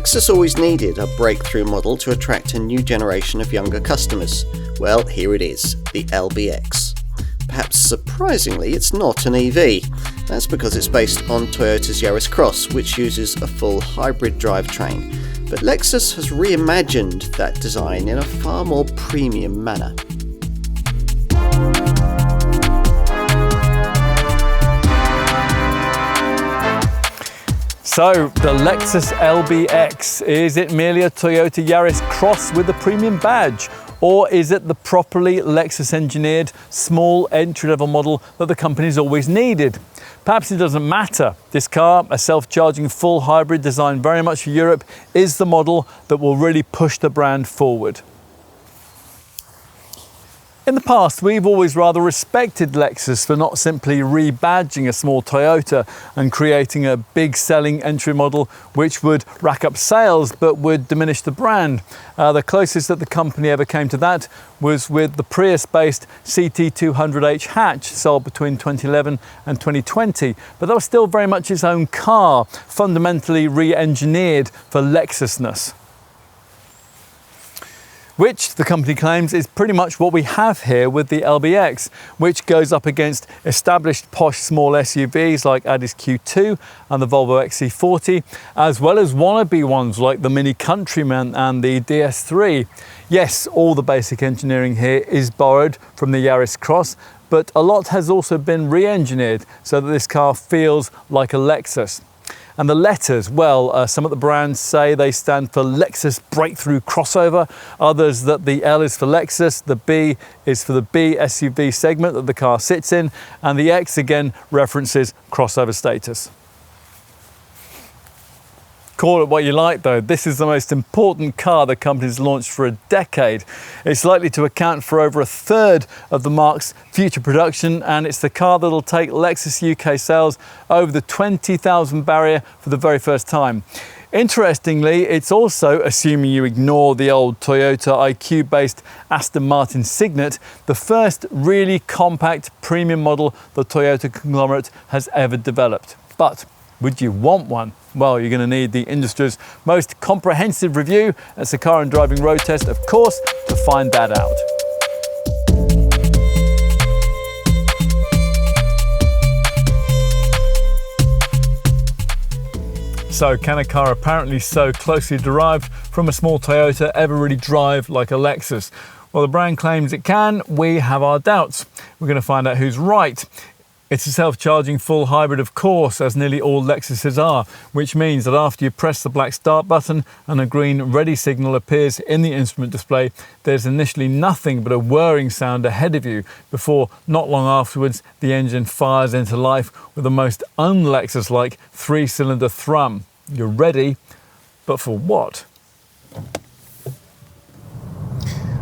Lexus always needed a breakthrough model to attract a new generation of younger customers. Well, here it is, the LBX. Perhaps surprisingly, it's not an EV. That's because it's based on Toyota's Yaris Cross, which uses a full hybrid drivetrain. But Lexus has reimagined that design in a far more premium manner. So, the Lexus LBX, is it merely a Toyota Yaris Cross with a premium badge? Or is it the properly Lexus-engineered small entry-level model that the company's always needed? Perhaps it doesn't matter. This car, a self-charging full hybrid designed very much for Europe, is the model that will really push the brand forward. In the past, we've always rather respected Lexus for not simply rebadging a small Toyota and creating a big selling entry model which would rack up sales but would diminish the brand. The closest that the company ever came to that was with the Prius-based CT200h hatch sold between 2011 and 2020, but that was still very much its own car, fundamentally re-engineered for Lexus-ness, which the company claims is pretty much what we have here with the LBX, which goes up against established posh small SUVs like Audi's Q2 and the Volvo XC40, as well as wannabe ones like the Mini Countryman and the DS3. Yes, all the basic engineering here is borrowed from the Yaris Cross, but a lot has also been re-engineered so that this car feels like a Lexus. And the letters, well, some of the brands say they stand for Lexus Breakthrough Crossover, others that the L is for Lexus, the B is for the B SUV segment that the car sits in, and the X again references crossover status. Call it what you like though, this is the most important car the company's launched for a decade. It's likely to account for over a third of the marque's future production, and it's the car that'll take Lexus UK sales over the 20,000 barrier for the very first time. Interestingly, it's also, assuming you ignore the old Toyota IQ-based Aston Martin Signet, the first really compact premium model the Toyota conglomerate has ever developed. But would you want one? Well, you're going to need the industry's most comprehensive review. That's a car and driving road test, of course, to find that out. So, can a car apparently so closely derived from a small Toyota ever really drive like a Lexus? Well, the brand claims it can. We have our doubts. We're going to find out who's right. It's a self-charging full hybrid, of course, as nearly all Lexuses are, which means that after you press the black start button and a green ready signal appears in the instrument display, there's initially nothing but a whirring sound ahead of you before, not long afterwards, the engine fires into life with the most un-Lexus-like three-cylinder thrum. You're ready, but for what?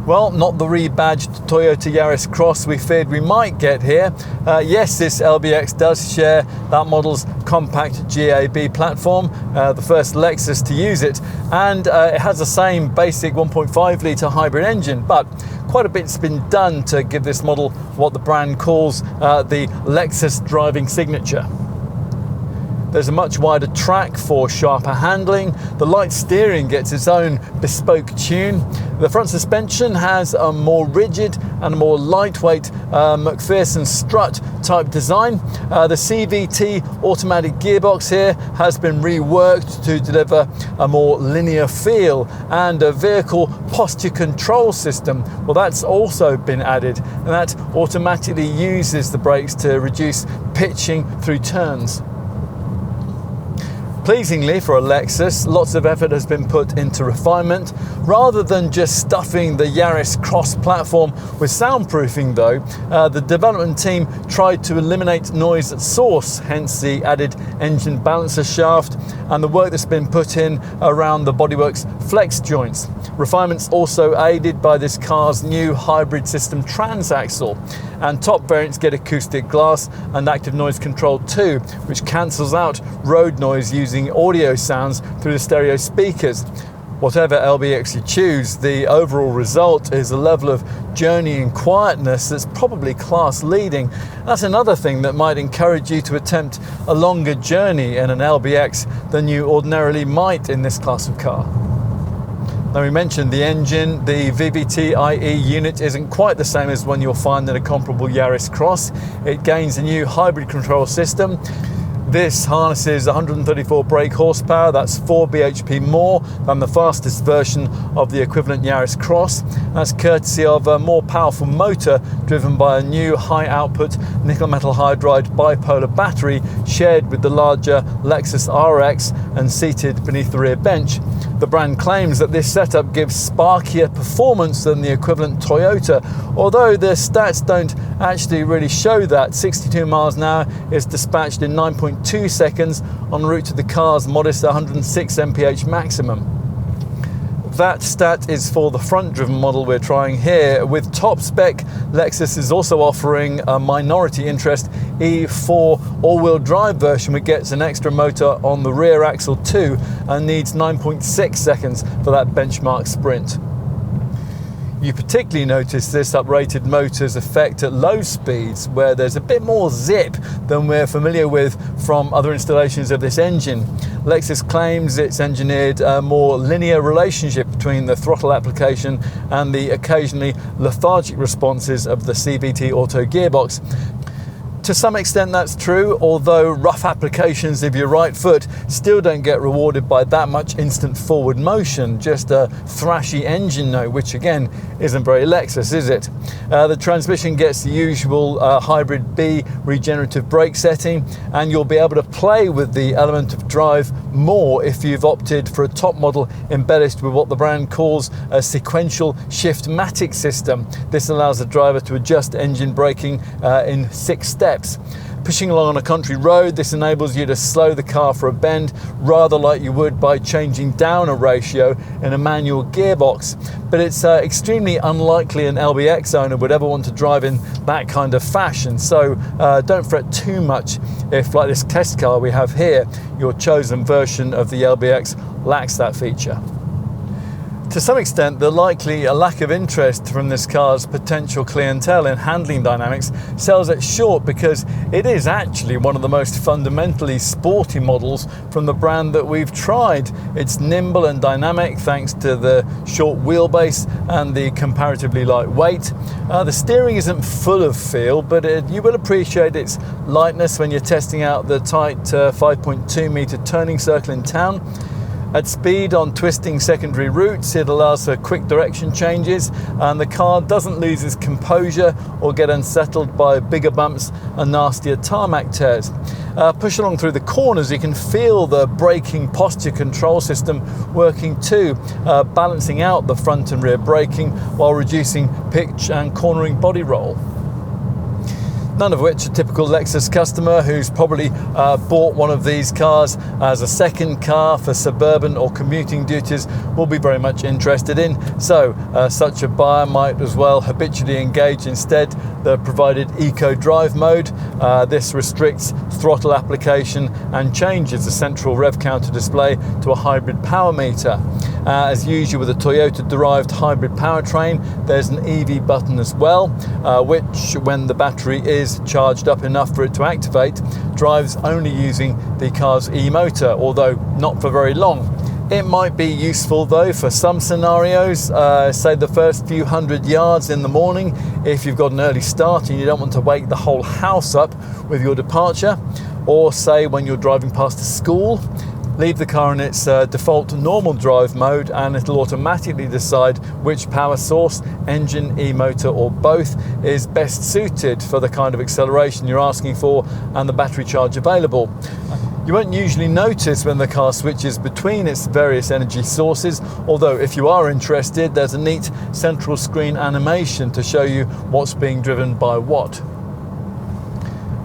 Well, not the rebadged Toyota Yaris Cross we feared we might get here. Yes, this LBX does share that model's compact GAB platform, the first Lexus to use it, and it has the same basic 1.5 litre hybrid engine, but quite a bit's been done to give this model what the brand calls the Lexus driving signature. There's a much wider track for sharper handling. The light steering gets its own bespoke tune. The front suspension has a more rigid and more lightweight McPherson strut type design. The CVT automatic gearbox here has been reworked to deliver a more linear feel, and a vehicle posture control system, well, that's also been added, and that automatically uses the brakes to reduce pitching through turns. Pleasingly for a Lexus, lots of effort has been put into refinement. Rather than just stuffing the Yaris Cross platform with soundproofing though, the development team tried to eliminate noise at source, hence the added engine balancer shaft and the work that's been put in around the bodywork's flex joints. Refinements also aided by this car's new hybrid system transaxle, and top variants get acoustic glass and active noise control too, which cancels out road noise using audio sounds through the stereo speakers. whatever LBX you choose, the overall result is a level of journey and quietness that's probably class leading. That's another thing that might encourage you to attempt a longer journey in an LBX than you ordinarily might in this class of car. Now, we mentioned the engine. The VVT-IE unit isn't quite the same as one you'll find in a comparable Yaris Cross. It gains a new hybrid control system. This harnesses 134 brake horsepower, that's 4 bhp more than the fastest version of the equivalent Yaris Cross. That's courtesy of a more powerful motor driven by a new high-output nickel metal hydride bipolar battery shared with the larger Lexus RX and seated beneath the rear bench. The brand claims that this setup gives sparkier performance than the equivalent Toyota, although the stats don't actually really show that. 62 miles an hour is dispatched in 9.2 seconds en route to the car's modest 106 mph maximum. That stat is for the front-driven model we're trying here. With top spec, Lexus is also offering a minority interest E4 all-wheel drive version, which gets an extra motor on the rear axle too and needs 9.6 seconds for that benchmark sprint. You particularly notice this uprated motor's effect at low speeds, where there's a bit more zip than we're familiar with from other installations of this engine. Lexus claims it's engineered a more linear relationship between the throttle application and the occasionally lethargic responses of the CVT auto gearbox. To some extent that's true, although rough applications of your right foot still don't get rewarded by that much instant forward motion, just a thrashy engine note, which again isn't very Lexus, is it? The transmission gets the usual hybrid B regenerative brake setting, and you'll be able to play with the element of drive more if you've opted for a top model embellished with what the brand calls a sequential shift-matic system. This allows the driver to adjust engine braking in 6 steps. Pushing along on a country road, this enables you to slow the car for a bend, rather like you would by changing down a ratio in a manual gearbox. But it's extremely unlikely an LBX owner would ever want to drive in that kind of fashion, so don't fret too much if, like this test car we have here, your chosen version of the LBX lacks that feature. To some extent, the likely lack of interest from this car's potential clientele in handling dynamics sells it short, because it is actually one of the most fundamentally sporty models from the brand that we've tried. It's nimble and dynamic thanks to the short wheelbase and the comparatively light weight. The steering isn't full of feel, but you will appreciate its lightness when you're testing out the tight 5.2 meter turning circle in town. At speed on twisting secondary routes, it allows for quick direction changes, and the car doesn't lose its composure or get unsettled by bigger bumps and nastier tarmac tears. Push along through the corners, you can feel the braking posture control system working too, balancing out the front and rear braking while reducing pitch and cornering body roll. None of which a typical Lexus customer who's probably bought one of these cars as a second car for suburban or commuting duties will be very much interested in. So such a buyer might as well habitually engage instead the provided Eco Drive mode. This restricts throttle application and changes the central rev counter display to a hybrid power meter. As usual with a Toyota-derived hybrid powertrain, there's an EV button as well, which, when the battery is charged up enough for it to activate, drives only using the car's e-motor, although not for very long. It might be useful though for some scenarios, say the first few 100 yards in the morning, if you've got an early start and you don't want to wake the whole house up with your departure, or say when you're driving past a school. Leave the car in its default normal drive mode and it'll automatically decide which power source, engine, e-motor or both, is best suited for the kind of acceleration you're asking for and the battery charge available. You won't usually notice when the car switches between its various energy sources, although if you are interested, there's a neat central screen animation to show you what's being driven by what.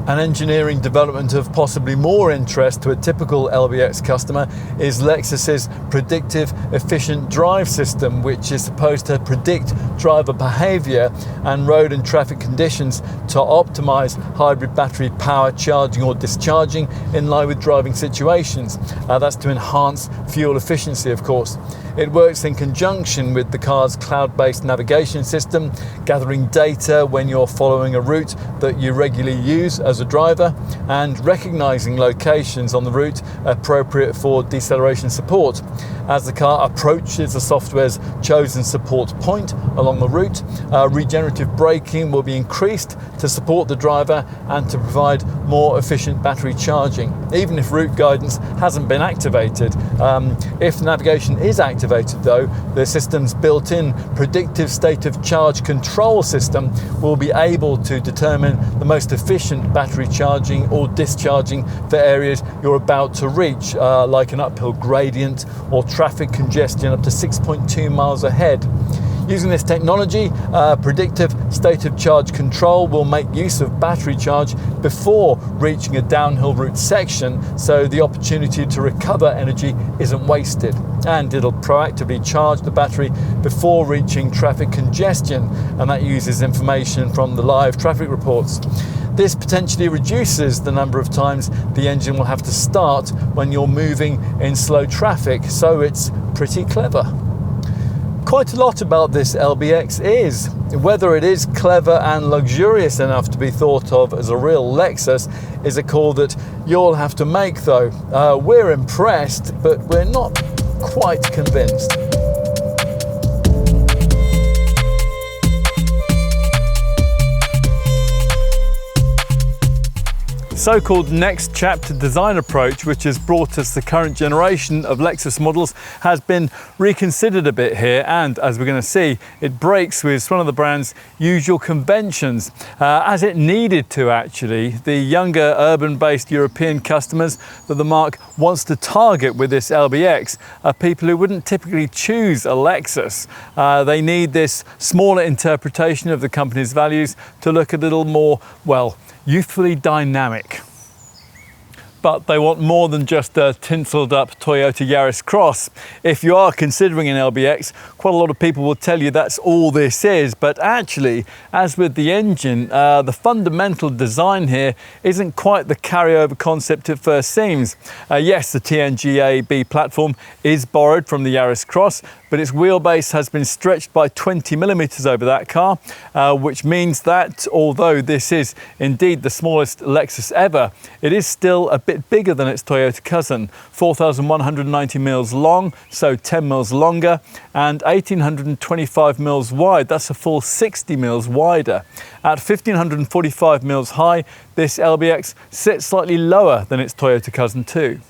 An engineering development of possibly more interest to a typical LBX customer is Lexus's predictive efficient drive system, which is supposed to predict driver behavior and road and traffic conditions to optimize hybrid battery power charging or discharging in line with driving situations. That's to enhance fuel efficiency, of course. It works in conjunction with the car's cloud-based navigation system, gathering data when you're following a route that you regularly use as a driver and recognizing locations on the route appropriate for deceleration support. As the car approaches the software's chosen support point along the route, regenerative braking will be increased to support the driver and to provide more efficient battery charging, even if route guidance hasn't been activated. If navigation is activated though, the system's built-in predictive state of charge control system will be able to determine the most efficient battery charging or discharging for areas you're about to reach, like an uphill gradient or traffic congestion up to 6.2 miles ahead. Using this technology, predictive state of charge control will make use of battery charge before reaching a downhill route section, so the opportunity to recover energy isn't wasted. And it'll proactively charge the battery before reaching traffic congestion, and that uses information from the live traffic reports. This potentially reduces the number of times the engine will have to start when you're moving in slow traffic, so it's pretty clever. Quite a lot about this LBX is. Whether it is clever and luxurious enough to be thought of as a real Lexus is a call that you'll have to make though. We're impressed, but we're not quite convinced. So-called next chapter design approach, which has brought us the current generation of Lexus models, has been reconsidered a bit here, and as we're going to see, it breaks with one of the brand's usual conventions, as it needed to actually. The younger urban-based European customers that the marque wants to target with this LBX are people who wouldn't typically choose a Lexus. They need this smaller interpretation of the company's values to look a little more, well, youthfully dynamic. But they want more than just a tinselled up Toyota Yaris Cross. If you are considering an LBX, quite a lot of people will tell you that's all this is, but actually, as with the engine, the fundamental design here isn't quite the carryover concept it first seems. Yes, the TNGA-B platform is borrowed from the Yaris Cross, but its wheelbase has been stretched by 20 millimeters over that car, which means that although this is indeed the smallest Lexus ever, it is still a bit bigger than its Toyota cousin, 4,190 mils long, so 10 mils longer, and 1,825 mils wide. That's a full 60 mils wider. At 1,545 mils high, this LBX sits slightly lower than its Toyota cousin too.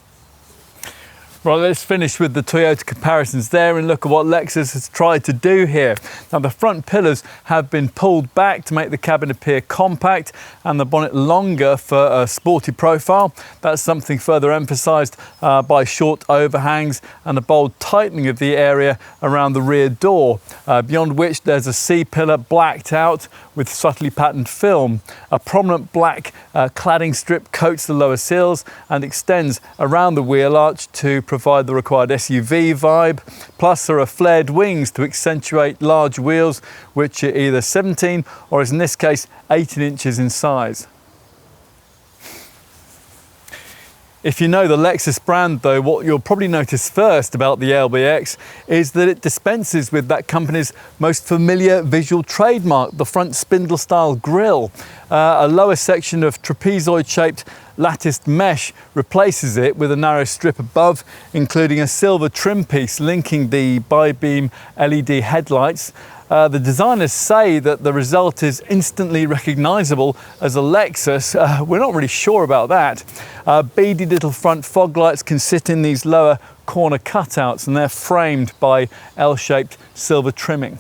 Right, let's finish with the Toyota comparisons there and look at what Lexus has tried to do here. Now, the front pillars have been pulled back to make the cabin appear compact and the bonnet longer for a sporty profile. That's something further emphasised by short overhangs and a bold tightening of the area around the rear door, beyond which there's a C-pillar blacked out with subtly patterned film. A prominent black cladding strip coats the lower sills and extends around the wheel arch to provide the required SUV vibe. Plus there are flared wings to accentuate large wheels, which are either 17 or, as in this case, 18 inches in size. If you know the Lexus brand though, what you'll probably notice first about the LBX is that it dispenses with that company's most familiar visual trademark, the front spindle style grille. A lower section of trapezoid-shaped latticed mesh replaces it with a narrow strip above, including a silver trim piece linking the bi-beam LED headlights. The designers say that the result is instantly recognizable as a Lexus. We're not really sure about that. Beady little front fog lights can sit in these lower corner cutouts, and they're framed by L-shaped silver trimming.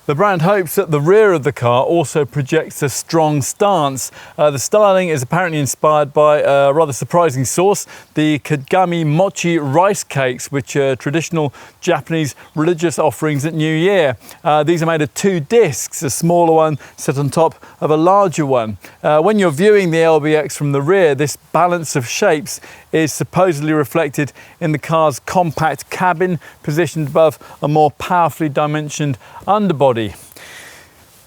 The brand hopes that the rear of the car also projects a strong stance. The styling is apparently inspired by a rather surprising source, the Kagami mochi rice cakes, which are traditional Japanese religious offerings at New Year. These are made of 2 discs, a smaller one set on top of a larger one. When you're viewing the LBX from the rear, this balance of shapes is supposedly reflected in the car's compact cabin, positioned above a more powerfully dimensioned underbody.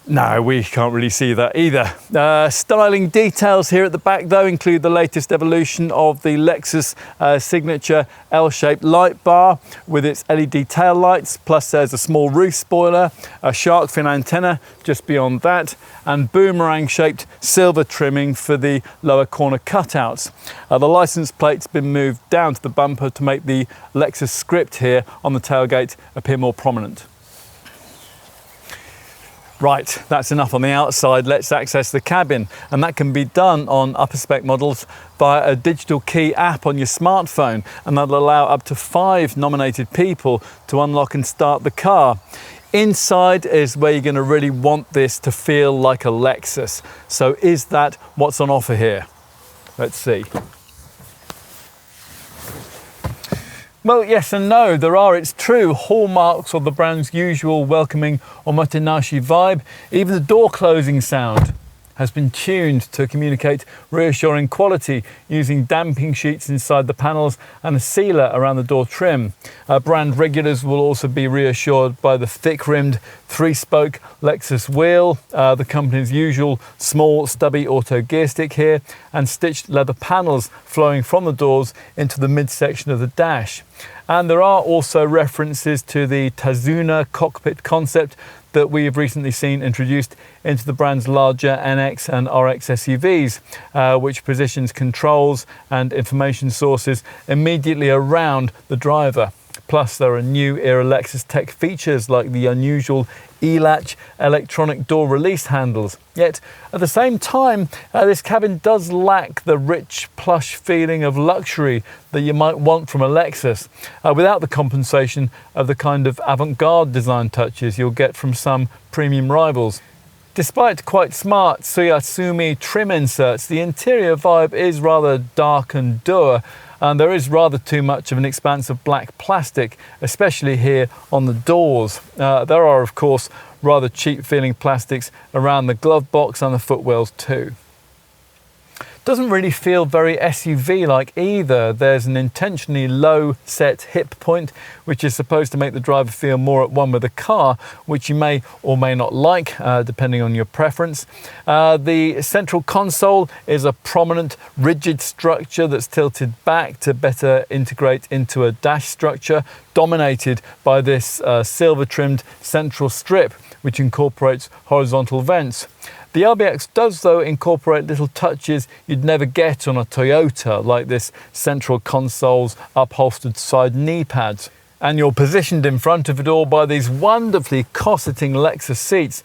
No, we can't really see that either. Styling details here at the back though include the latest evolution of the Lexus signature L-shaped light bar with its LED tail lights, plus there's a small roof spoiler, a shark fin antenna just beyond that, and boomerang shaped silver trimming for the lower corner cutouts. The license plate's been moved down to the bumper to make the Lexus script here on the tailgate appear more prominent. Right, that's enough on the outside. Let's access the cabin, and that can be done on upper spec models via a digital key app on your smartphone, and that'll allow up to 5 nominated people to unlock and start the car. Inside is where you're going to really want this to feel like a Lexus. So is that what's on offer here? Let's see. Well, yes and no. There are, it's true, hallmarks of the brand's usual welcoming omotenashi vibe. Even the door closing sound has been tuned to communicate reassuring quality using damping sheets inside the panels and a sealer around the door trim. Brand regulars will also be reassured by the thick-rimmed 3-spoke Lexus wheel, the company's usual small stubby auto gear stick here, and stitched leather panels flowing from the doors into the midsection of the dash. And there are also references to the Tazuna cockpit concept that we've recently seen introduced into the brand's larger NX and RX SUVs, which positions controls and information sources immediately around the driver. Plus, there are new era Lexus tech features like the unusual E-latch electronic door release handles. Yet, at the same time, this cabin does lack the rich, plush feeling of luxury that you might want from a Lexus, without the compensation of the kind of avant-garde design touches you'll get from some premium rivals. Despite quite smart Tsuyatsumi trim inserts, the interior vibe is rather dark and dour, and there is rather too much of an expanse of black plastic, especially here on the doors. There are, of course, rather cheap feeling plastics around the glove box and the footwells too. Doesn't really feel very SUV-like either. There's an intentionally low set hip point, which is supposed to make the driver feel more at one with the car, which you may or may not like, depending on your preference. The central console is a prominent, rigid structure that's tilted back to better integrate into a dash structure, dominated by this silver-trimmed central strip, which incorporates horizontal vents. The LBX does, though, incorporate little touches you'd never get on a Toyota, like this central console's upholstered side knee pads. And you're positioned in front of it all by these wonderfully cosseting Lexus seats.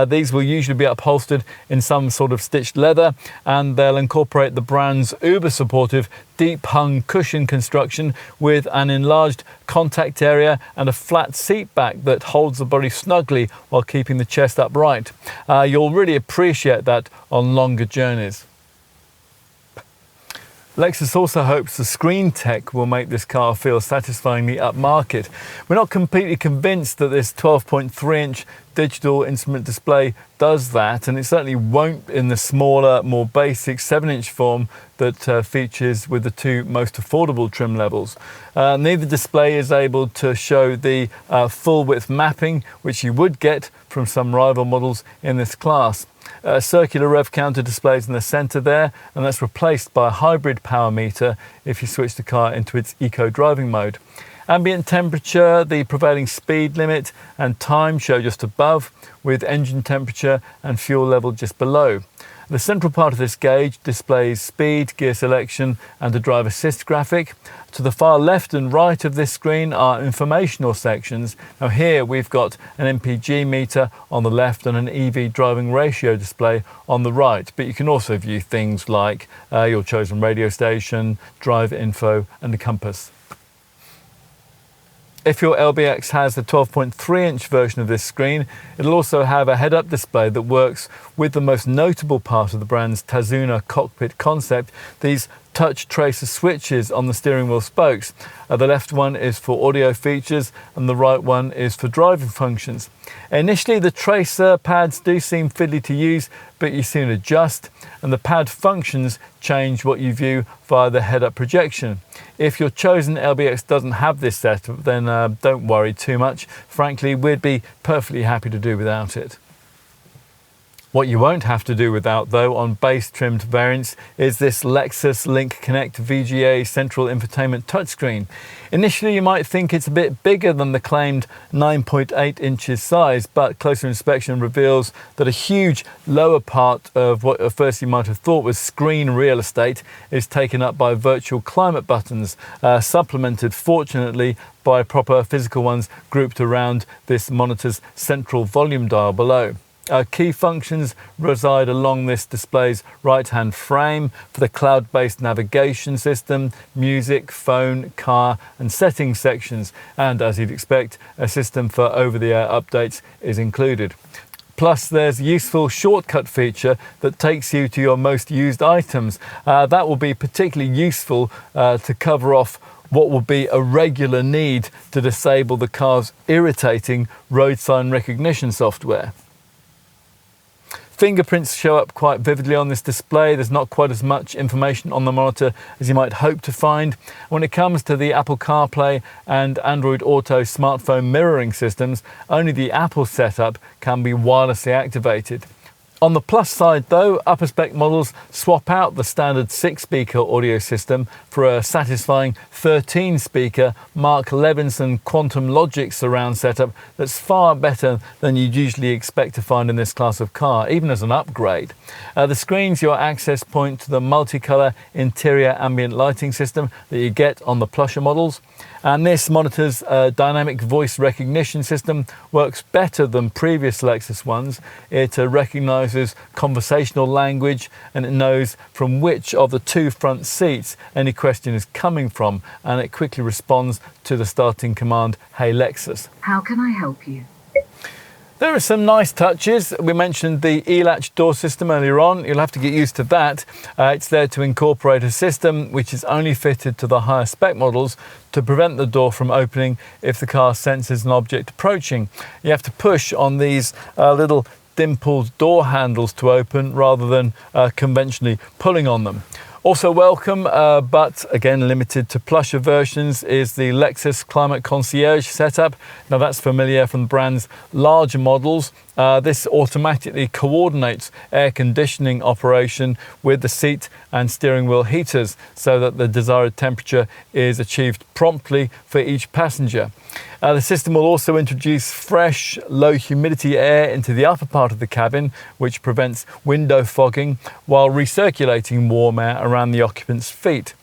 These will usually be upholstered in some sort of stitched leather, and they'll incorporate the brand's uber-supportive deep hung cushion construction with an enlarged contact area and a flat seat back that holds the body snugly while keeping the chest upright. You'll really appreciate that on longer journeys. Lexus also hopes the screen tech will make this car feel satisfyingly upmarket. We're not completely convinced that this 12.3-inch digital instrument display does that, and it certainly won't in the smaller, more basic 7-inch form that features with the 2 most affordable trim levels. Neither display is able to show the full width mapping, which you would get from some rival models in this class. A circular rev counter displays in the center there, and that's replaced by a hybrid power meter if you switch the car into its eco driving mode. Ambient temperature, the prevailing speed limit and time show just above, with engine temperature and fuel level just below. The central part of this gauge displays speed, gear selection and a drive assist graphic. To the far left and right of this screen are informational sections. Now here we've got an MPG meter on the left and an EV driving ratio display on the right, but you can also view things like your chosen radio station, drive info and a compass. If your LBX has the 12.3-inch version of this screen, it'll also have a head-up display that works with the most notable part of the brand's Tazuna cockpit concept, these touch tracer switches on the steering wheel spokes. The left one is for audio features and the right one is for driving functions. Initially, the tracer pads do seem fiddly to use, but you soon adjust, and the pad functions change what you view via the head-up projection. If your chosen LBX doesn't have this setup, then don't worry too much. Frankly, we'd be perfectly happy to do without it. What you won't have to do without, though, on base trimmed variants is this Lexus Link Connect VGA central infotainment touchscreen. Initially, you might think it's a bit bigger than the claimed 9.8 inches size, but closer inspection reveals that a huge lower part of what at first you might have thought was screen real estate is taken up by virtual climate buttons, supplemented, fortunately, by proper physical ones grouped around this monitor's central volume dial below. Key functions reside along this display's right-hand frame for the cloud-based navigation system, music, phone, car and settings sections, and as you'd expect, a system for over-the-air updates is included. Plus, there's a useful shortcut feature that takes you to your most used items. That will be particularly useful to cover off what will be a regular need to disable the car's irritating road sign recognition software. Fingerprints show up quite vividly on this display. There's not quite as much information on the monitor as you might hope to find. When it comes to the Apple CarPlay and Android Auto smartphone mirroring systems, only the Apple setup can be wirelessly activated. On the plus side though, upper spec models swap out the standard 6-speaker audio system for a satisfying 13-speaker Mark Levinson Quantum Logic surround setup that's far better than you'd usually expect to find in this class of car, even as an upgrade. The screen's your access point to the multicolour interior ambient lighting system that you get on the plusher models. And this monitor's dynamic voice recognition system works better than previous Lexus ones. It recognises conversational language and it knows from which of the two front seats any question is coming from, and it quickly responds to the starting command, "Hey Lexus." How can I help you? There are some nice touches. We mentioned the e-latch door system earlier on. You'll have to get used to that. It's there to incorporate a system which is only fitted to the higher spec models to prevent the door from opening if the car senses an object approaching. You have to push on these little dimpled door handles to open rather than conventionally pulling on them. Also welcome, but again limited to plusher versions, is the Lexus Climate Concierge setup. Now that's familiar from the brand's larger models. This automatically coordinates air conditioning operation with the seat and steering wheel heaters so that the desired temperature is achieved promptly for each passenger. The system will also introduce fresh, low humidity air into the upper part of the cabin, which prevents window fogging, while recirculating warm air around the occupant's feet.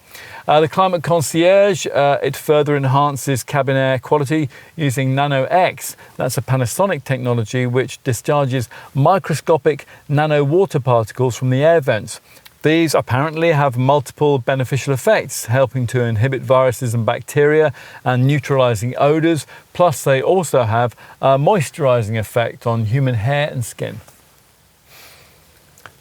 The Climate Concierge, it further enhances cabin air quality using Nano X. That's a Panasonic technology which discharges microscopic nano water particles from the air vents. These apparently have multiple beneficial effects, helping to inhibit viruses and bacteria and neutralizing odors. Plus, they also have a moisturizing effect on human hair and skin.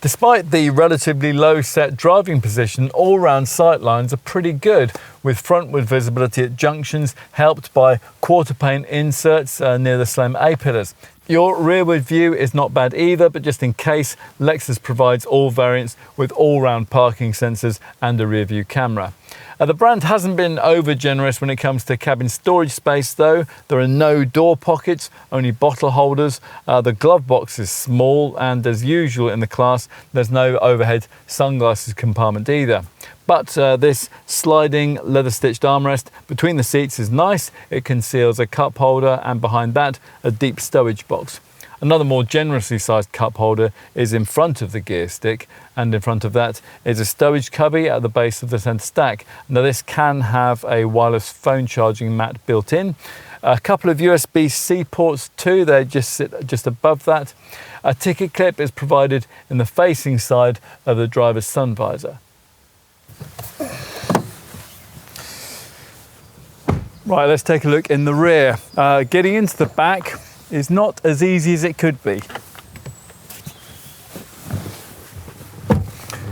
Despite the relatively low set driving position, all-round sightlines are pretty good, with frontward visibility at junctions helped by quarter-pane inserts near the slim A-pillars. Your rearward view is not bad either, but just in case, Lexus provides all variants with all-round parking sensors and a rear-view camera. The brand hasn't been over generous when it comes to cabin storage space though. There are no door pockets, only bottle holders. The glove box is small, and as usual in the class, there's no overhead sunglasses compartment either. But this sliding leather-stitched armrest between the seats is nice. It conceals a cup holder, and behind that, a deep stowage box. Another more generously sized cup holder is in front of the gear stick, and in front of that is a stowage cubby at the base of the centre stack. Now this can have a wireless phone charging mat built in. A couple of USB-C ports too, they just sit just above that. A ticket clip is provided in the facing side of the driver's sun visor. Right, let's take a look in the rear. Getting into the back is not as easy as it could be.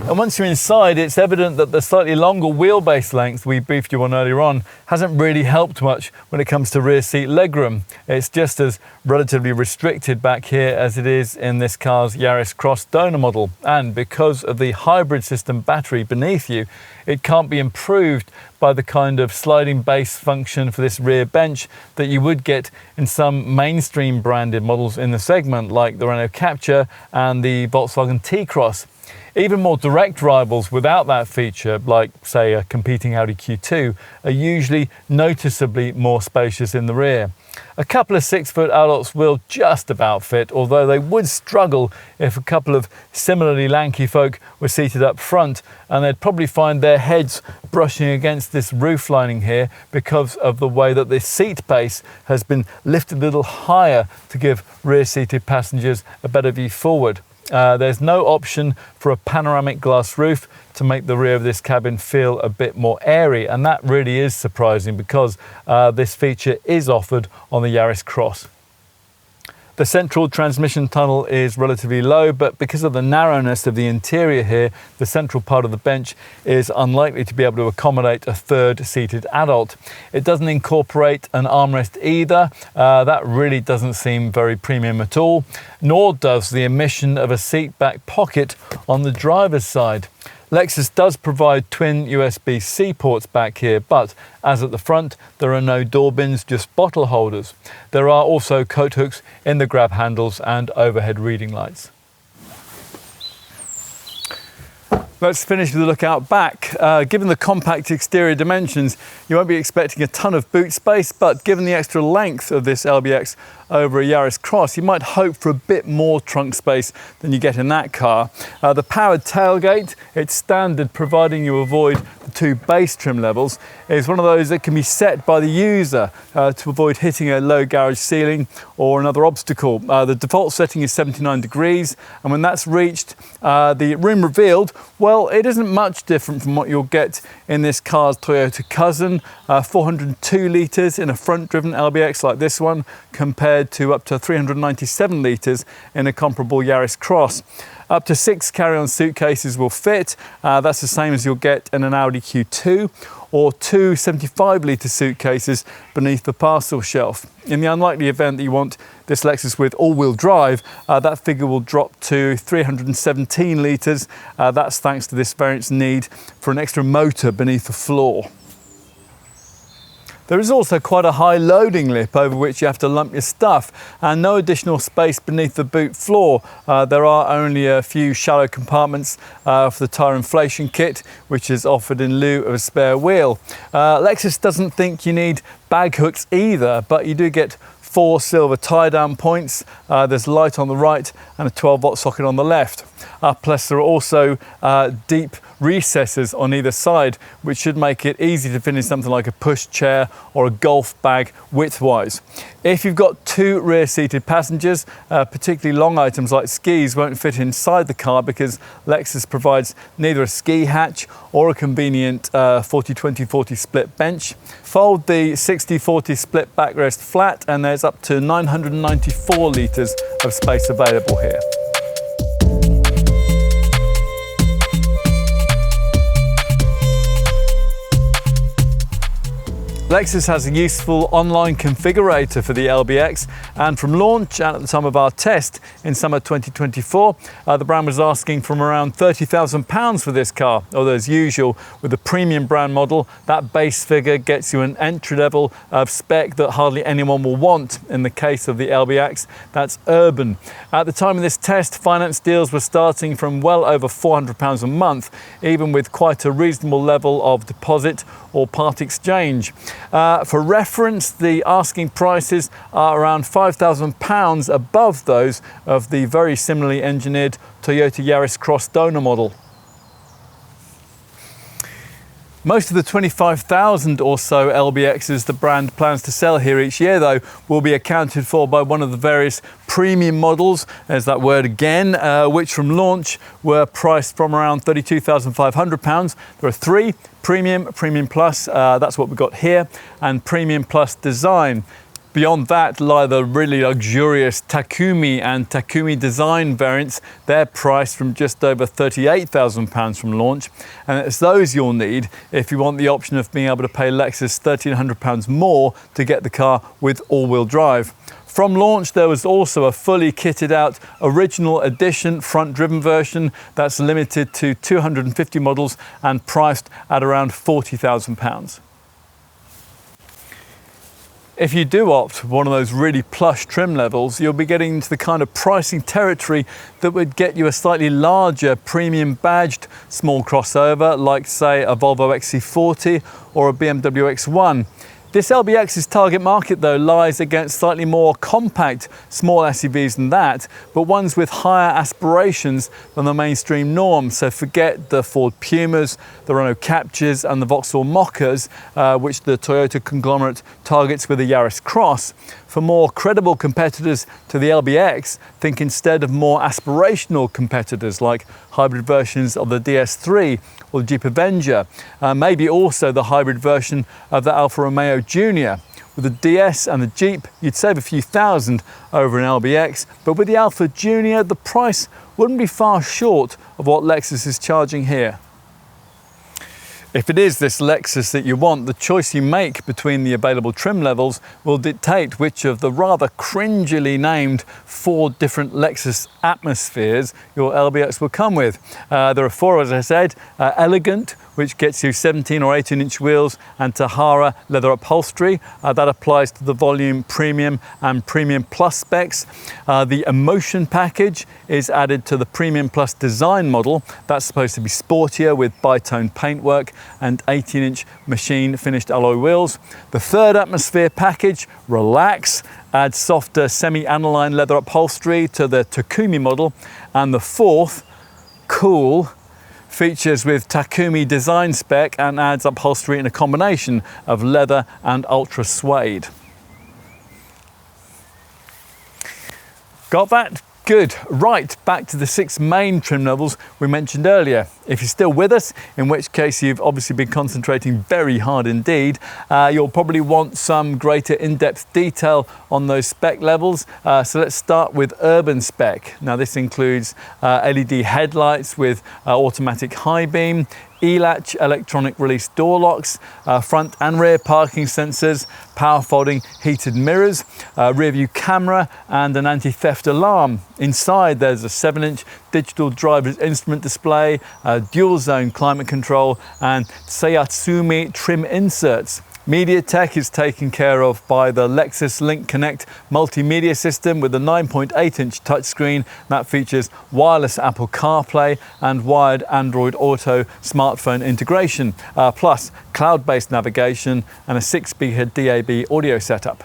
And once you're inside, it's evident that the slightly longer wheelbase length we briefed you on earlier on hasn't really helped much when it comes to rear seat legroom. It's just as relatively restricted back here as it is in this car's Yaris Cross donor model. And because of the hybrid system battery beneath you, it can't be improved by the kind of sliding base function for this rear bench that you would get in some mainstream branded models in the segment, like the Renault Captur and the Volkswagen T-Cross. Even more direct rivals without that feature, like say a competing Audi Q2, are usually noticeably more spacious in the rear. A couple of 6-foot adults will just about fit, although they would struggle if a couple of similarly lanky folk were seated up front, and they'd probably find their heads brushing against this roof lining here because of the way that this seat base has been lifted a little higher to give rear-seated passengers a better view forward. There's no option for a panoramic glass roof to make the rear of this cabin feel a bit more airy, and that really is surprising because this feature is offered on the Yaris Cross. The central transmission tunnel is relatively low, but because of the narrowness of the interior here, the central part of the bench is unlikely to be able to accommodate a third seated adult. It doesn't incorporate an armrest either. That really doesn't seem very premium at all, nor does the omission of a seat back pocket on the driver's side. Lexus does provide twin USB-C ports back here, but as at the front, there are no door bins, just bottle holders. There are also coat hooks in the grab handles and overhead reading lights. Let's finish with a look out back. Given the compact exterior dimensions, you won't be expecting a ton of boot space, but given the extra length of this LBX over a Yaris Cross, you might hope for a bit more trunk space than you get in that car. The powered tailgate, it's standard providing you avoid the two base trim levels, is one of those that can be set by the user to avoid hitting a low garage ceiling or another obstacle. The default setting is 79 degrees, and when that's reached, the room revealed, well, it isn't much different from what you'll get in this car's Toyota cousin, 402 litres in a front-driven LBX like this one, compared to up to 397 litres in a comparable Yaris Cross. Up to 6 carry-on suitcases will fit. That's the same as you'll get in an Audi Q2, or 2 75-litre suitcases beneath the parcel shelf. In the unlikely event that you want this Lexus with all-wheel drive, that figure will drop to 317 litres. That's thanks to this variant's need for an extra motor beneath the floor. There is also quite a high loading lip over which you have to lump your stuff, and no additional space beneath the boot floor. There are only a few shallow compartments for the tyre inflation kit, which is offered in lieu of a spare wheel. Lexus doesn't think you need bag hooks either, but you do get 4 silver tie-down points. There's light on the right and a 12-volt socket on the left. Plus there are also deep recesses on either side, which should make it easy to fit in something like a push chair or a golf bag width-wise. If you've got 2 rear-seated passengers, particularly long items like skis won't fit inside the car because Lexus provides neither a ski hatch or a convenient 40-20-40 split bench. Fold the 60-40 split backrest flat and there's up to 994 litres of space available here. Lexus has a useful online configurator for the LBX, and from launch and at the time of our test in summer 2024, the brand was asking from around £30,000 for this car, although as usual with the premium brand model, that base figure gets you an entry level of spec that hardly anyone will want. In the case of the LBX, that's urban. At the time of this test, finance deals were starting from well over £400 a month, even with quite a reasonable level of deposit or part exchange. For reference, the asking prices are around £5,000 above those of the very similarly engineered Toyota Yaris Cross donor model. Most of the 25,000 or so LBXs the brand plans to sell here each year, though, will be accounted for by one of the various premium models, there's that word again, which from launch were priced from around £32,500. There are three: Premium, Premium Plus, that's what we've got here, and Premium Plus Design. Beyond that lie the really luxurious Takumi and Takumi Design variants. They're priced from just over £38,000 from launch, and it's those you'll need if you want the option of being able to pay Lexus £1,300 more to get the car with all-wheel drive. From launch, there was also a fully kitted out original edition front-driven version that's limited to 250 models and priced at around £40,000. If you do opt for one of those really plush trim levels, you'll be getting into the kind of pricing territory that would get you a slightly larger premium badged small crossover, like say a Volvo XC40 or a BMW X1. This LBX's target market, though, lies against slightly more compact small SUVs than that, but ones with higher aspirations than the mainstream norm. So forget the Ford Pumas, the Renault Captures and the Vauxhall Moccas, which the Toyota conglomerate targets with the Yaris Cross. For more credible competitors to the LBX, think instead of more aspirational competitors like hybrid versions of the DS3 or the Jeep Avenger, maybe also the hybrid version of the Alfa Romeo Junior. With the DS and the Jeep, you'd save a few thousand over an LBX, but with the Alfa Junior, the price wouldn't be far short of what Lexus is charging here. If it is this Lexus that you want, the choice you make between the available trim levels will dictate which of the rather cringily named 4 different Lexus atmospheres your LBX will come with. There are 4, as I said: Elegant, which gets you 17 or 18-inch wheels and Tahara leather upholstery. That applies to the Volume Premium and Premium Plus specs. The Emotion package is added to the Premium Plus Design model. That's supposed to be sportier with bitone paintwork and 18-inch machine finished alloy wheels. The third atmosphere package, Relax, adds softer semi-aniline leather upholstery to the Takumi model. And the fourth, Cool, features with Takumi design spec and adds upholstery in a combination of leather and ultra suede. Got that? Good. Right, back to the 6 main trim levels we mentioned earlier. If you're still with us, in which case you've obviously been concentrating very hard indeed, you'll probably want some greater in-depth detail on those spec levels. So let's start with urban spec. Now this includes LED headlights with automatic high beam, E-latch electronic release door locks, front and rear parking sensors, power folding heated mirrors, rear view camera and an anti-theft alarm. Inside there's a 7-inch digital driver's instrument display, dual zone climate control and Seiyatsumi trim inserts. Media tech is taken care of by the Lexus Link Connect multimedia system with a 9.8-inch touchscreen that features wireless Apple CarPlay and wired Android Auto smartphone integration, plus cloud-based navigation and a 6-speaker DAB audio setup.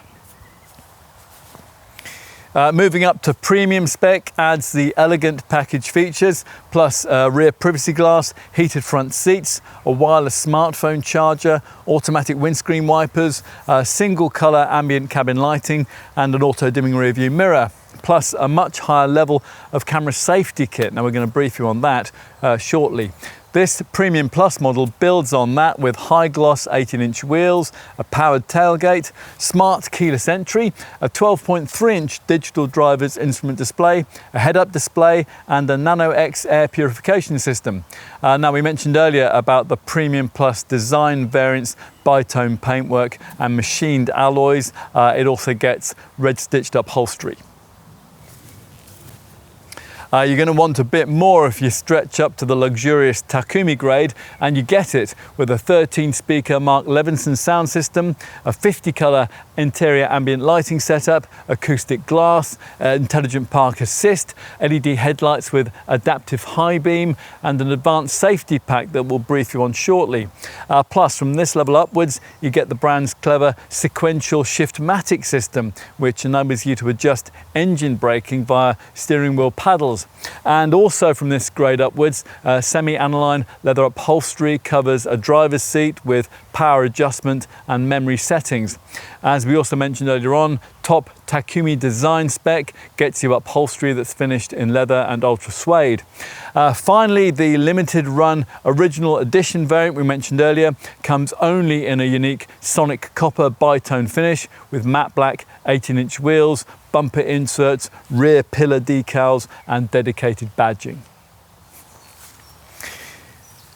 Moving up to premium spec adds the Elegant package features, plus rear privacy glass, heated front seats, a wireless smartphone charger, automatic windscreen wipers, single colour ambient cabin lighting and an auto dimming rear view mirror, plus a much higher level of camera safety kit. Now we're going to brief you on that shortly. This Premium Plus model builds on that with high gloss 18-inch wheels, a powered tailgate, smart keyless entry, a 12.3-inch digital driver's instrument display, a head-up display and a Nano X air purification system. Now we mentioned earlier about the Premium Plus design variants, bitone paintwork and machined alloys. It also gets red stitched upholstery. You're going to want a bit more if you stretch up to the luxurious Takumi grade, and you get it with a 13-speaker Mark Levinson sound system, a 50-colour interior ambient lighting setup, acoustic glass, intelligent park assist, LED headlights with adaptive high beam, and an advanced safety pack that we'll brief you on shortly. Plus, from this level upwards, you get the brand's clever sequential shift-matic system, which enables you to adjust engine braking via steering wheel paddles. cars. And also from this grade upwards, semi-aniline leather upholstery covers a driver's seat with power adjustment and memory settings. As we also mentioned earlier on, top Takumi design spec gets you upholstery that's finished in leather and ultra suede. Finally, the limited run original edition variant we mentioned earlier comes only in a unique sonic copper bitone finish with matte black 18-inch wheels, bumper inserts, rear pillar decals and dedicated badging.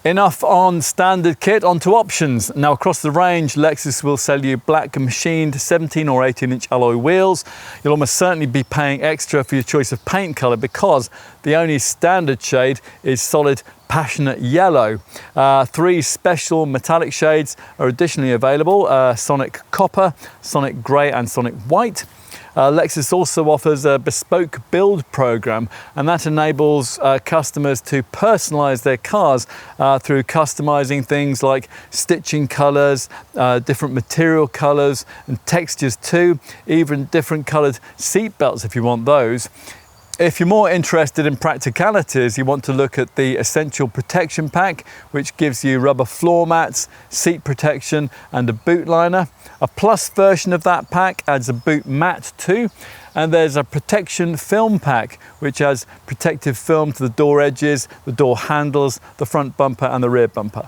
Enough on standard kit, onto options. Now across the range, Lexus will sell you black machined 17 or 18-inch alloy wheels. You'll almost certainly be paying extra for your choice of paint colour because the only standard shade is solid passionate yellow. 3 special metallic shades are additionally available, Sonic Copper, Sonic Grey and Sonic White. Lexus also offers a bespoke build program, and that enables customers to personalize their cars through customizing things like stitching colors, different material colors and textures too, even different colored seat belts if you want those. If you're more interested in practicalities, you want to look at the Essential Protection Pack, which gives you rubber floor mats, seat protection and a boot liner. A plus version of that pack adds a boot mat too. And there's a protection film pack, which adds protective film to the door edges, the door handles, the front bumper and the rear bumper.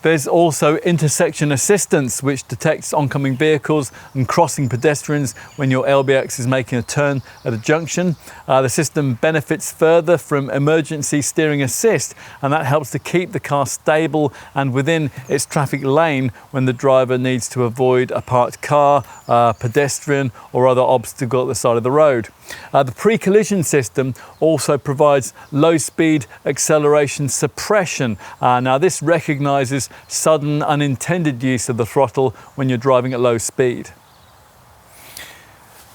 There's also intersection assistance, which detects oncoming vehicles and crossing pedestrians when your LBX is making a turn at a junction. The system benefits further from emergency steering assist, and that helps to keep the car stable and within its traffic lane when the driver needs to avoid a parked car, pedestrian or other obstacle at the side of the road. The pre-collision system also provides low-speed acceleration suppression. Now this recognises sudden unintended use of the throttle when you're driving at low speed.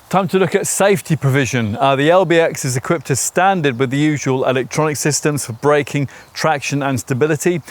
Time to look at safety provision. The LBX is equipped as standard with the usual electronic systems for braking, traction and stability.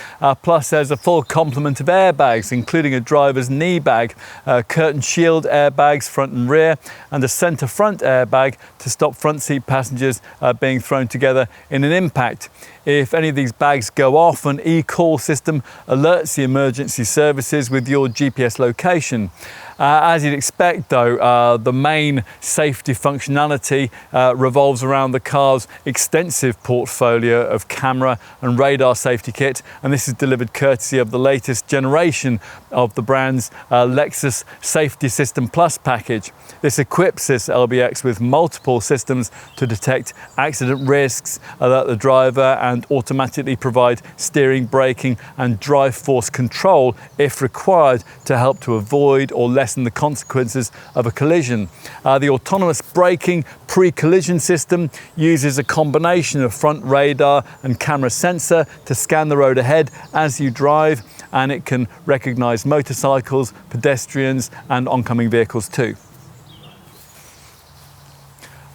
Plus there's a full complement of airbags, including a driver's knee bag, curtain shield airbags front and rear, and a centre front airbag to stop front seat passengers being thrown together in an impact. If any of these bags go off, an e-call system alerts the emergency services with your GPS location. As you'd expect though, the main safety functionality revolves around the car's extensive portfolio of camera and radar safety kit, and this is delivered courtesy of the latest generation of the brand's Lexus Safety System Plus package. This equips this LBX with multiple systems to detect accident risks, alert the driver and automatically provide steering, braking and drive force control if required to help to avoid or lessen the consequences of a collision. The autonomous braking pre-collision system uses a combination of front radar and camera sensor to scan the road ahead as you drive, and it can recognize motorcycles, pedestrians and oncoming vehicles too.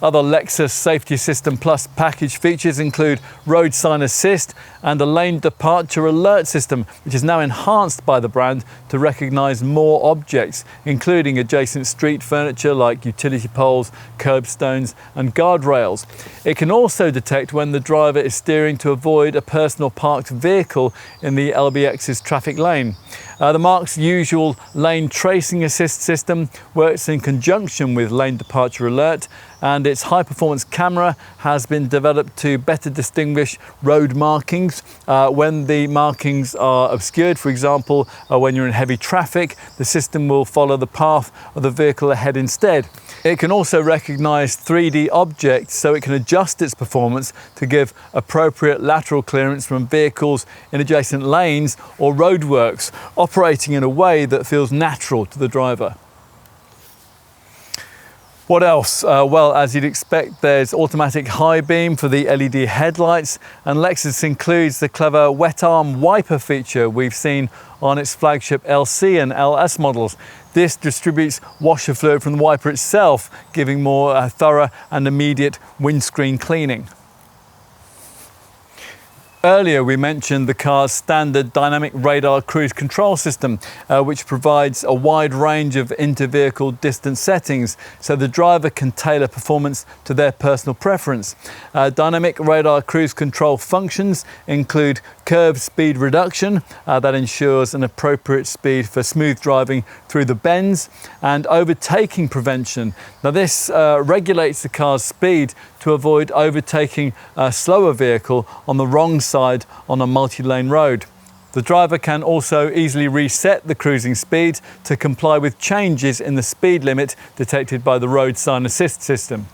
Other Lexus Safety System Plus package features include road sign assist and a lane departure alert system, which is now enhanced by the brand to recognise more objects, including adjacent street furniture like utility poles, curbstones and guardrails. It can also detect when the driver is steering to avoid a personal parked vehicle in the LBX's traffic lane. The marque's usual lane tracing assist system works in conjunction with lane departure alert, and its high-performance camera has been developed to better distinguish road markings when the markings are obscured. For example, when you're in heavy traffic, the system will follow the path of the vehicle ahead instead. It can also recognise 3D objects, so it can adjust its performance to give appropriate lateral clearance from vehicles in adjacent lanes or roadworks, operating in a way that feels natural to the driver. What else? Well, as you'd expect, there's automatic high beam for the LED headlights, and Lexus includes the clever wet arm wiper feature we've seen on its flagship LC and LS models. This distributes washer fluid from the wiper itself, giving more thorough and immediate windscreen cleaning. Earlier we mentioned the car's standard dynamic radar cruise control system, which provides a wide range of inter-vehicle distance settings so the driver can tailor performance to their personal preference. Dynamic radar cruise control functions include curb speed reduction, that ensures an appropriate speed for smooth driving through the bends, and overtaking prevention. Now this regulates the car's speed to avoid overtaking a slower vehicle on the wrong side on a multi-lane road. The driver can also easily reset the cruising speed to comply with changes in the speed limit detected by the road sign assist system.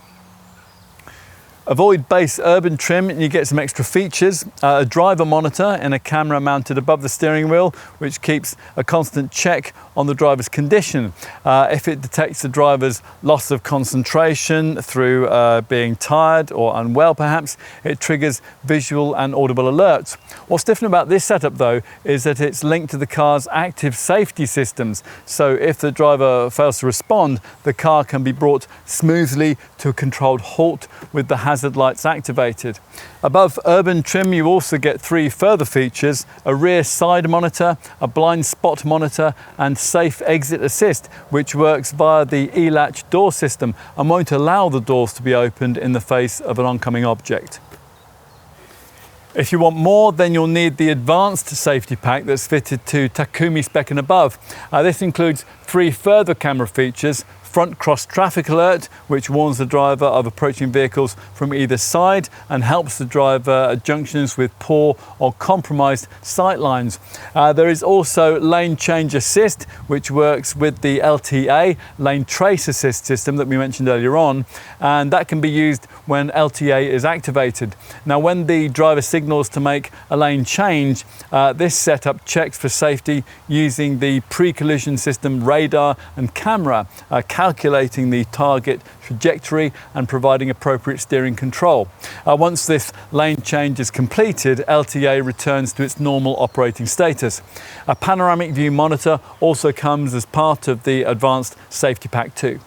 Avoid base urban trim and you get some extra features. A driver monitor and a camera mounted above the steering wheel, which keeps a constant check on the driver's condition. If it detects the driver's loss of concentration through being tired or unwell perhaps, it triggers visual and audible alerts. What's different about this setup though is that it's linked to the car's active safety systems. So if the driver fails to respond, the car can be brought smoothly to a controlled halt with the hazard lights activated. Above urban trim you also get 3 further features: a rear side monitor, a blind spot monitor and safe exit assist, which works via the e-latch door system and won't allow the doors to be opened in the face of an oncoming object. If you want more, then you'll need the advanced safety pack that's fitted to Takumi spec and above. This includes 3 further camera features: front cross traffic alert, which warns the driver of approaching vehicles from either side and helps the driver at junctions with poor or compromised sight lines. There is also lane change assist, which works with the LTA, lane trace assist system that we mentioned earlier on, and that can be used when LTA is activated. Now, when the driver signals to make a lane change, this setup checks for safety using the pre-collision system radar and camera, calculating the target trajectory and providing appropriate steering control. Once this lane change is completed, LTA returns to its normal operating status. A panoramic view monitor also comes as part of the advanced safety pack too.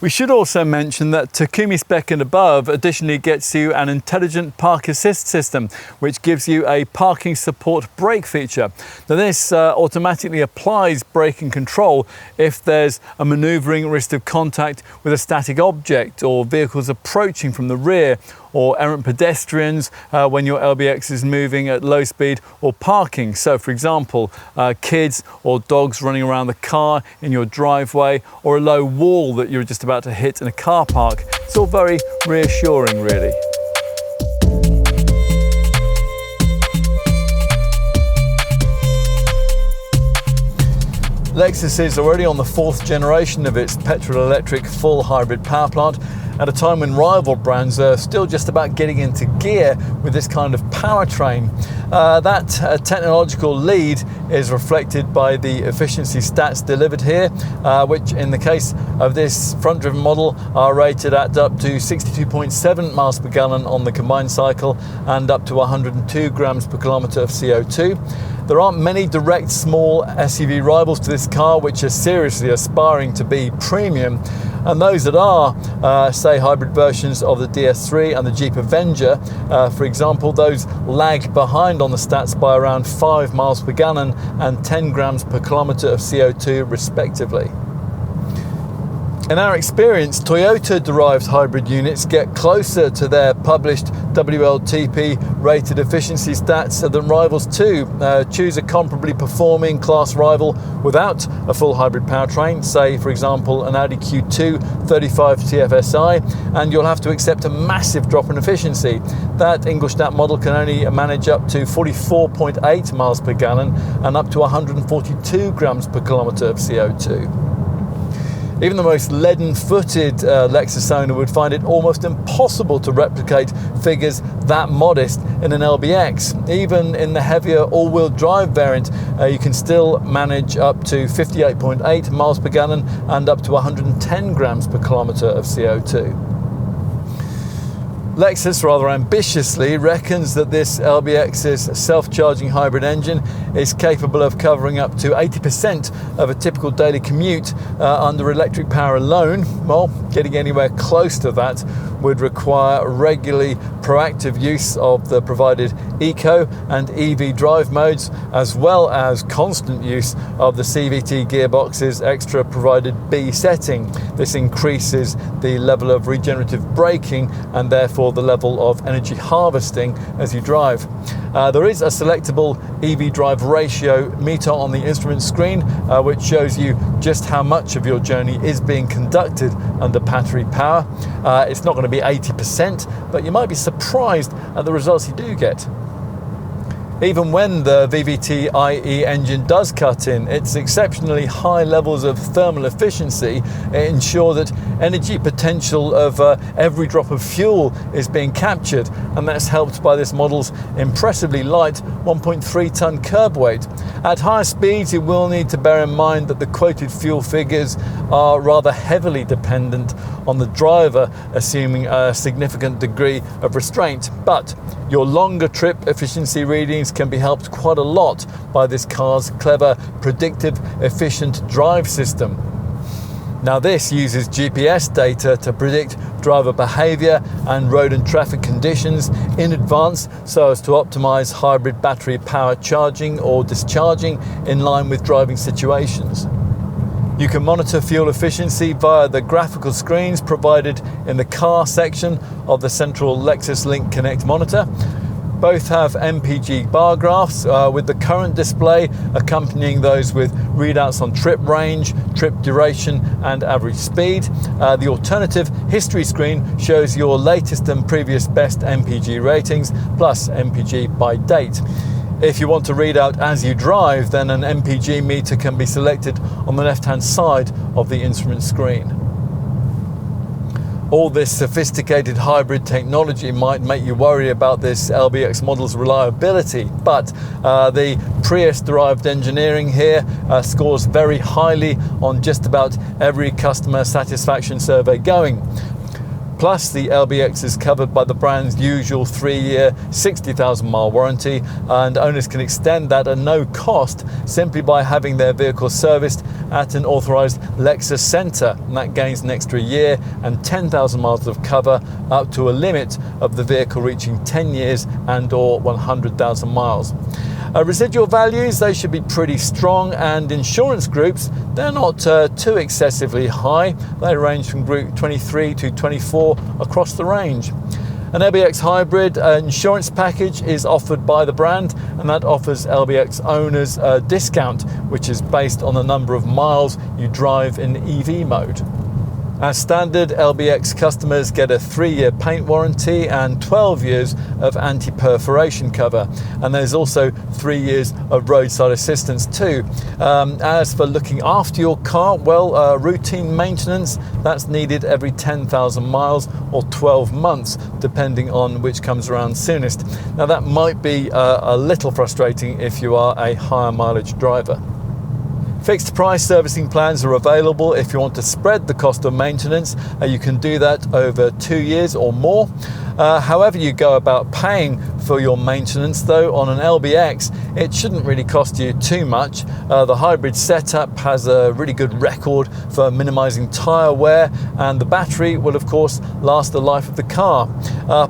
We should also mention that Takumi spec and above additionally gets you an intelligent park assist system, which gives you a parking support brake feature. Now this automatically applies braking control if there's a maneuvering risk of contact with a static object or vehicles approaching from the rear, or errant pedestrians when your LBX is moving at low speed or parking. So for example, kids or dogs running around the car in your driveway, or a low wall that you're just about to hit in a car park. It's all very reassuring really. Lexus is already on the 4th generation of its petrol-electric full hybrid power plant, at a time when rival brands are still just about getting into gear with this kind of powertrain. That technological lead is reflected by the efficiency stats delivered here, which in the case of this front-driven model are rated at up to 62.7 miles per gallon on the combined cycle and up to 102 grams per kilometre of CO2. There aren't many direct small SUV rivals to this car which are seriously aspiring to be premium, and those that are, say hybrid versions of the DS3 and the Jeep Avenger, for example, those lag behind on the stats by around 5 miles per gallon and 10 grams per kilometre of CO2 respectively. In our experience, Toyota-derived hybrid units get closer to their published WLTP rated efficiency stats than rivals too. Choose a comparably performing class rival without a full hybrid powertrain, say for example an Audi Q2 35 TFSI, and you'll have to accept a massive drop in efficiency. That Ingolstadt model can only manage up to 44.8 miles per gallon and up to 142 grams per kilometre of CO2. Even the most leaden-footed Lexus owner would find it almost impossible to replicate figures that modest in an LBX. Even in the heavier all-wheel drive variant, you can still manage up to 58.8 miles per gallon and up to 110 grams per kilometre of CO2. Lexus rather ambitiously reckons that this LBX's self-charging hybrid engine is capable of covering up to 80% of a typical daily commute under electric power alone. Well, getting anywhere close to that would require regularly proactive use of the provided eco and EV drive modes, as well as constant use of the CVT gearbox's extra provided B setting. This increases the level of regenerative braking and therefore the level of energy harvesting as you drive. There is a selectable EV drive ratio meter on the instrument screen, which shows you just how much of your journey is being conducted under battery power. It's not going to be 80%, but you might be surprised at the results you do get. Even when the VVT-IE engine does cut in, its exceptionally high levels of thermal efficiency ensure that energy potential of every drop of fuel is being captured, and that's helped by this model's impressively light 1.3 ton curb weight. At higher speeds, you will need to bear in mind that the quoted fuel figures are rather heavily dependent on the driver, assuming a significant degree of restraint. But your longer trip efficiency readings can be helped quite a lot by this car's clever, predictive, efficient drive system. Now, this uses GPS data to predict driver behaviour and road and traffic conditions in advance so as to optimise hybrid battery power charging or discharging in line with driving situations. You can monitor fuel efficiency via the graphical screens provided in the car section of the central Lexus Link Connect monitor. Both have MPG bar graphs with the current display accompanying those with readouts on trip range, trip duration and average speed. The alternative history screen shows your latest and previous best MPG ratings plus MPG by date. If you want to read out as you drive, then an MPG meter can be selected on the left-hand side of the instrument screen. All this sophisticated hybrid technology might make you worry about this LBX model's reliability, but the Prius-derived engineering here scores very highly on just about every customer satisfaction survey going. Plus, the LBX is covered by the brand's usual 3-year, 60,000 mile warranty, and owners can extend that at no cost simply by having their vehicle serviced at an authorised Lexus centre, and that gains an extra year and 10,000 miles of cover up to a limit of the vehicle reaching 10 years and or 100,000 miles. Residual values, they should be pretty strong, and insurance groups, they're not too excessively high. They range from group 23 to 24 across the range. An LBX hybrid insurance package is offered by the brand, and that offers LBX owners a discount, which is based on the number of miles you drive in EV mode. As standard, LBX customers get a 3-year paint warranty and 12 years of anti-perforation cover, and there's also 3 years of roadside assistance too. As for looking after your car, well, routine maintenance, that's needed every 10,000 miles or 12 months, depending on which comes around soonest. Now, that might be a little frustrating if you are a higher mileage driver. Fixed price servicing plans are available if you want to spread the cost of maintenance. You can do that over 2 years or more. However you go about paying for your maintenance, though, on an LBX, it shouldn't really cost you too much. The hybrid setup has a really good record for minimizing tire wear, and the battery will of course last the life of the car.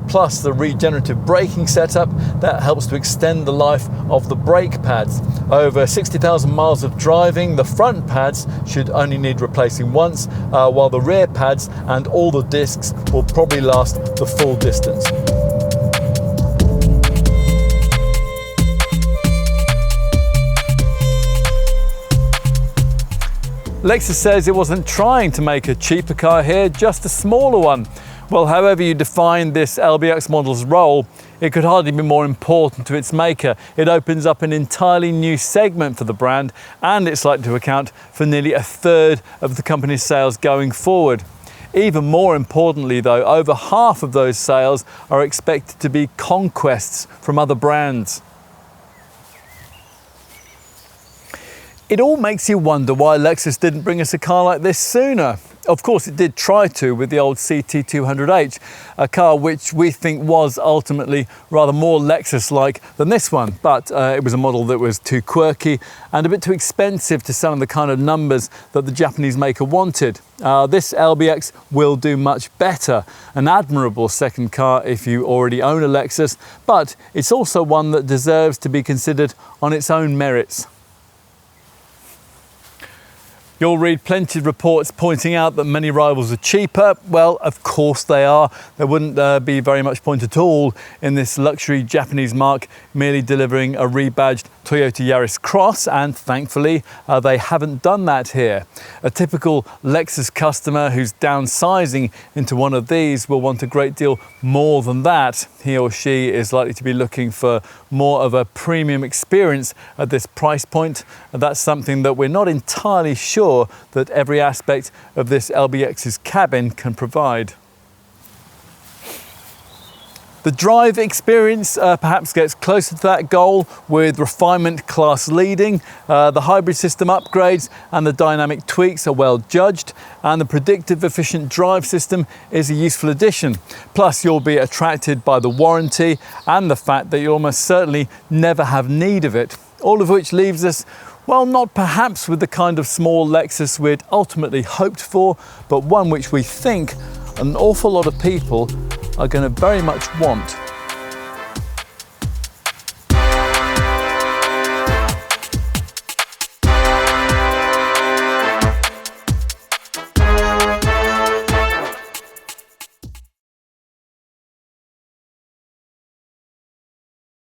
Plus the regenerative braking setup, that helps to extend the life of the brake pads. Over 60,000 miles of driving, the front pads should only need replacing once, while the rear pads and all the discs will probably last the full distance. Lexus says it wasn't trying to make a cheaper car here, just a smaller one. Well, however you define this LBX model's role, it could hardly be more important to its maker. It opens up an entirely new segment for the brand, and it's likely to account for nearly a third of the company's sales going forward. Even more importantly though, over half of those sales are expected to be conquests from other brands. It all makes you wonder why Lexus didn't bring us a car like this sooner. Of course, it did try to with the old CT200h, a car which we think was ultimately rather more Lexus-like than this one, but it was a model that was too quirky and a bit too expensive to sell in the kind of numbers that the Japanese maker wanted. This LBX will do much better, an admirable second car if you already own a Lexus, but it's also one that deserves to be considered on its own merits. You'll read plenty of reports pointing out that many rivals are cheaper. Well, of course they are. There wouldn't be very much point at all in this luxury Japanese marque merely delivering a rebadged Toyota Yaris Cross, and thankfully they haven't done that here. A typical Lexus customer who's downsizing into one of these will want a great deal more than that. He or she is likely to be looking for more of a premium experience at this price point, and that's something that we're not entirely sure that every aspect of this LBX's cabin can provide. The drive experience perhaps gets closer to that goal, with refinement class leading. The hybrid system upgrades and the dynamic tweaks are well judged, and the predictive efficient drive system is a useful addition. Plus, you'll be attracted by the warranty and the fact that you'll almost certainly never have need of it. All of which leaves us, well, not perhaps with the kind of small Lexus we'd ultimately hoped for, but one which we think an awful lot of people are going to very much want.